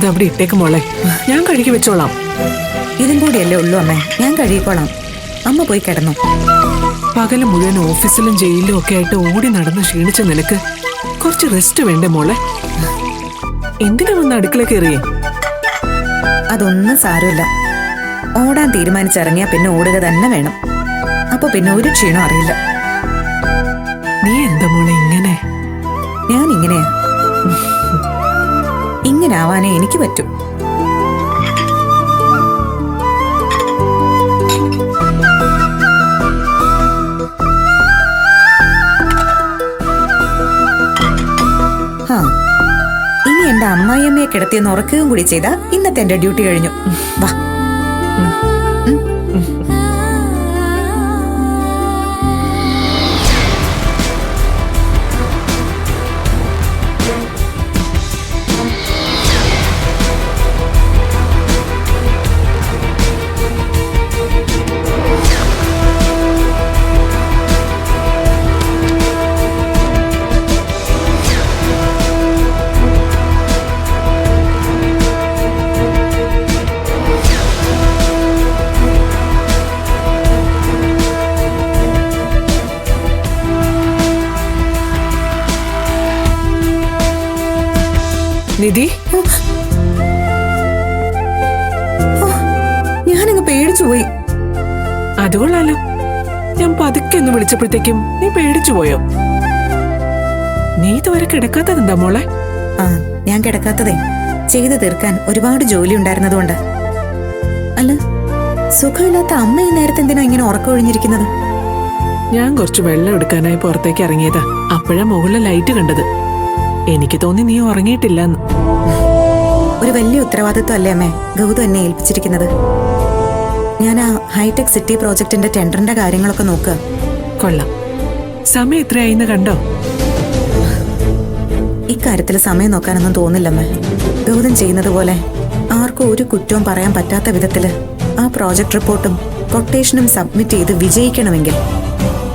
അത് അവിടെ ഇട്ടേക്ക് മോളെ, ഞാൻ കഴുകി വെച്ചോളാം. ഇതും കൂടിയല്ലേ ഉള്ളൂ അമ്മേ, ഞാൻ കഴുകിക്കോളാം. അമ്മ പോയി കിടന്നു. പകല് മുഴുവൻ ഓഫീസിലും ജയിലിലും ഒക്കെ ആയിട്ട് ഓടി നടന്ന് ക്ഷീണിച്ച നിനക്ക് കുറച്ച് റെസ്റ്റ് വേണ്ടേ മോളെ? എന്തിനാ വന്ന് അടുക്കള കയറിയേ? അതൊന്നും സാരമില്ല. ഓടാൻ തീരുമാനിച്ചിറങ്ങിയാ പിന്നെ ഓടുക തന്നെ വേണം. അപ്പൊ പിന്നെ ഒരു ക്ഷീണം അറിയില്ല. നീ എന്താ മോളെ ഇങ്ങനെ? ഞാൻ ഇങ്ങനെയാ. ഇങ്ങനെ ആവാനേ എനിക്ക് പറ്റൂ. ഇനി എന്റെ അമ്മായിയമ്മയെ കിടത്തിയെന്ന് ഉറക്കുകയും കൂടി ചെയ്താ ഇന്നത്തെ എന്റെ ഡ്യൂട്ടി കഴിഞ്ഞു. വാ. നിധി, ഞാനങ്ങ് പേടിച്ചുപോയി. അതുകൊള്ളാലോ. ഞാൻ പതുക്കെ ഒന്ന് വിളിച്ചപ്പോഴത്തേക്കും നീ പേടിച്ചു പോയോ? നീ ഇതുവരെ കിടക്കാത്തതെന്താ മോളെ? ഞാൻ കിടക്കാത്തതേ ചെയ്തു തീർക്കാൻ ഒരുപാട് ജോലി ഉണ്ടായിരുന്നതുകൊണ്ട്. അല്ല, സുഖമില്ലാത്ത അമ്മ ഈ നേരത്തെ എന്തിനാ ഇങ്ങനെ ഉറക്കമൊഴിഞ്ഞിരിക്കുന്നത്? ഞാൻ കുറച്ച് വെള്ളം എടുക്കാനായി പുറത്തേക്ക് ഇറങ്ങിയതാ. അപ്പോഴാ മുകളിലെ ലൈറ്റ് കണ്ടത്. എനിക്ക് തോന്നി നീ ഉറങ്ങിയിട്ടില്ലെന്ന്. ഒരു വലിയ ഉത്തരവാദിത്വം അല്ലേ അമ്മേ ഗൗതം എന്നെ ഏൽപ്പിച്ചിരിക്കുന്നത്. ഞാൻ ആ ഹൈടെക് സിറ്റി പ്രോജക്ടിന്റെ ടെൻഡറിന്റെ കാര്യങ്ങളൊക്കെ നോക്കുക. കൊള്ളാം. സമയം എത്രയായിന്ന് കണ്ടോ? ഇക്കാര്യത്തിൽ സമയം നോക്കാനൊന്നും തോന്നില്ലമ്മേ. ഗൗതം ചെയ്യുന്നത് പോലെ ആർക്കും ഒരു കുറ്റവും പറയാൻ പറ്റാത്ത വിധത്തില് ആ പ്രോജക്ട് റിപ്പോർട്ടും കൊട്ടേഷനും സബ്മിറ്റ് ചെയ്ത് വിജയിക്കണമെങ്കിൽ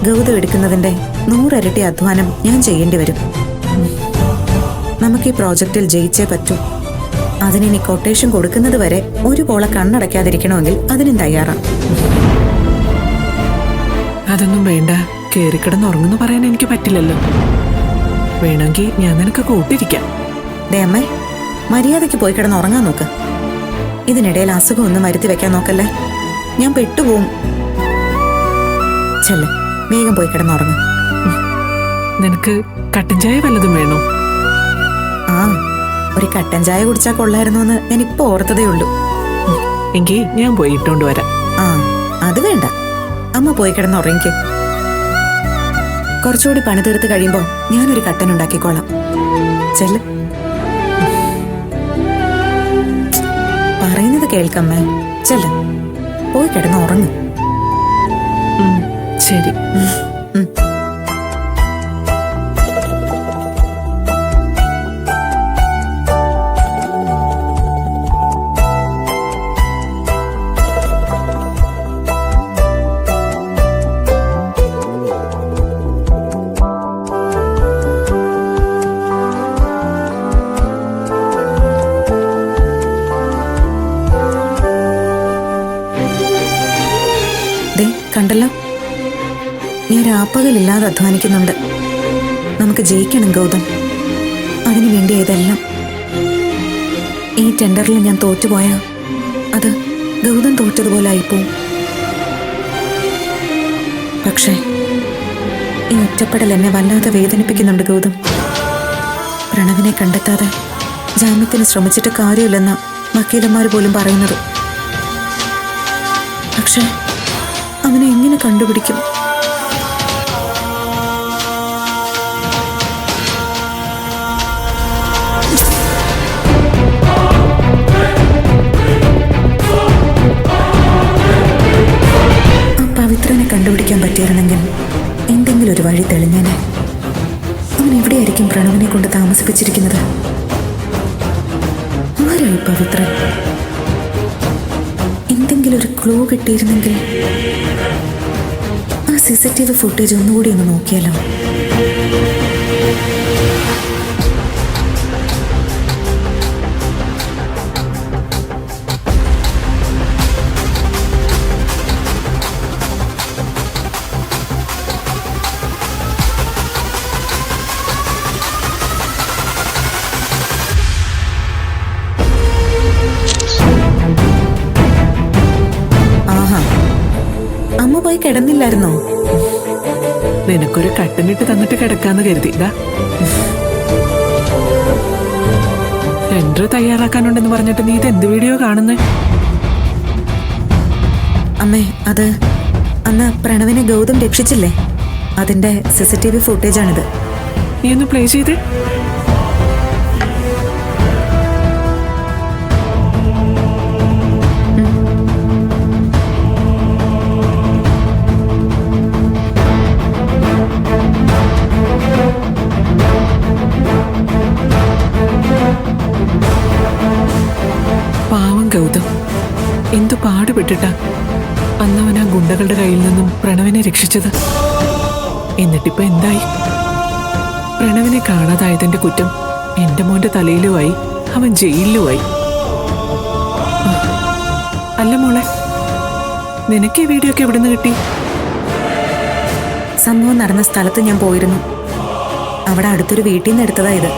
ഗൗതം എടുക്കുന്നതിന്റെ 100 ഇരട്ടി അധ്വാനം ഞാൻ ചെയ്യേണ്ടി വരും. നമുക്ക് ഈ പ്രോജക്റ്റിൽ ജയിച്ചേ പറ്റൂ. അതിനി കൊട്ടേഷൻ കൊടുക്കുന്നത് വരെ ഒരു പോളെ കണ്ണടയ്ക്കാതിരിക്കണമെങ്കിൽ അതിനും തയ്യാറാണ്. അതൊന്നും വേണ്ട. കേറിക്കിടന്ന് ഉറങ്ങുന്നു പറയാൻ എനിക്ക് പറ്റില്ലല്ലോ. വേണമെങ്കിൽ ഞാൻ നിനക്ക് കൂട്ടിരിക്കാം. അമ്മേ, മര്യാദയ്ക്ക് പോയി കിടന്ന് ഉറങ്ങാൻ നോക്ക്. ഇതിനിടയിൽ അസുഖം ഒന്നും വരുത്തി വെക്കാൻ നോക്കല്ലേ. ഞാൻ പെട്ടുപോകും. ചെല്ല്, വേഗം പോയി കിടന്നുറങ്ങും. നിനക്ക് കട്ടൻ ചായ വല്ലതും വേണോ? ഒരു കട്ടൻ ചായ കുടിച്ചാൽ കൊള്ളായിരുന്നു എന്ന് ഞാൻ ഇപ്പൊ ഓർത്തതേ ഉള്ളൂ. എങ്കിൽ ഞാൻ പോയി ഇട്ടോണ്ട് വരാം. അത് വേണ്ട, അമ്മ പോയി കിടന്ന് ഉറങ്ങിക്ക്. കുറച്ചുകൂടി പണി തീർത്ത് കഴിയുമ്പോ ഞാനൊരു കട്ടൻ ഉണ്ടാക്കിക്കോളാം. ചെല്ല്. പറയുന്നത് കേൾക്കമ്മേ. ചെല്ല്, പോയി കിടന്ന് ഉറങ്ങും. ശരി. കണ്ടല്ലോ, ഞാൻ രാപ്പകലില്ലാതെ അധ്വാനിക്കുന്നുണ്ട്. നമുക്ക് ജയിക്കണം ഗൗതം. അതിനു വേണ്ടി ഇതെല്ലാം. ഈ ടെൻഡറിൽ ഞാൻ തോറ്റുപോയാ അത് ഗൗതം തോറ്റതുപോലെ ആയിപ്പോവും. പക്ഷേ ഈ ഒറ്റപ്പെടൽ എന്നെ വല്ലാതെ വേദനിപ്പിക്കുന്നുണ്ട് ഗൗതം. പ്രണവിനെ കണ്ടെത്താതെ ജാമ്യത്തിന് ശ്രമിച്ചിട്ട് കാര്യമില്ലെന്ന വക്കീലന്മാർ പോലും പറയുന്നത്. പക്ഷേ അവനെ എങ്ങനെ കണ്ടുപിടിക്കും? പവിത്രനെ കണ്ടുപിടിക്കാൻ പറ്റിയിരുന്നെങ്കിൽ എന്തെങ്കിലും ഒരു വഴി തെളിഞ്ഞേനെ. അവൻ എവിടെയായിരിക്കും പ്രണവിനെ കൊണ്ട് താമസിപ്പിച്ചിരിക്കുന്നത്? ആരായി പവിത്രൻ? എന്തെങ്കിലും ഒരു ക്ലൂ കിട്ടിയിരുന്നെങ്കിൽ. ആ CCTV ഫുട്ടേജ് ഒന്നുകൂടി ഒന്ന് നോക്കിയാലോ? കിടന്നില്ലായിരുന്നോ? നിനക്കൊരു കട്ടനിട്ട് തന്നിട്ട് കിടക്കാന്ന് കരുതി. ടെൻഡർ തയ്യാറാക്കാനുണ്ടെന്ന് പറഞ്ഞിട്ട് നീ ഇതെന്ത് വീഡിയോ കാണുന്നേ? അമ്മേ, അത് അന്ന് പ്രണവിനെ ഗൗതം രക്ഷിച്ചില്ലേ, അതിന്റെ CCTV ഫുട്ടേജാണിത്. നീ ഒന്ന് പ്ലേ ചെയ്തേ. പാവം ഗൗതം എന്തു പാടുപെട്ടിട്ടാ അന്നവൻ ആ ഗുണ്ടകളുടെ കയ്യിൽ നിന്നും പ്രണവിനെ രക്ഷിച്ചത്. എന്നിട്ടിപ്പോ എന്തായി? പ്രണവിനെ കാണാതായതിന്റെ കുറ്റം എന്റെ മോന്റെ തലയിലുമായി, അവൻ ജയിലിലുമായി. അല്ല മോളെ, നിനക്ക് ഈ വീഡിയോ ഒക്കെ എവിടുന്ന് കിട്ടി? സംഭവം നടന്ന സ്ഥലത്ത് ഞാൻ പോയിരുന്നു. അവിടെ അടുത്തൊരു വീട്ടിൽ നിന്ന് എടുത്തതാ ഇത്.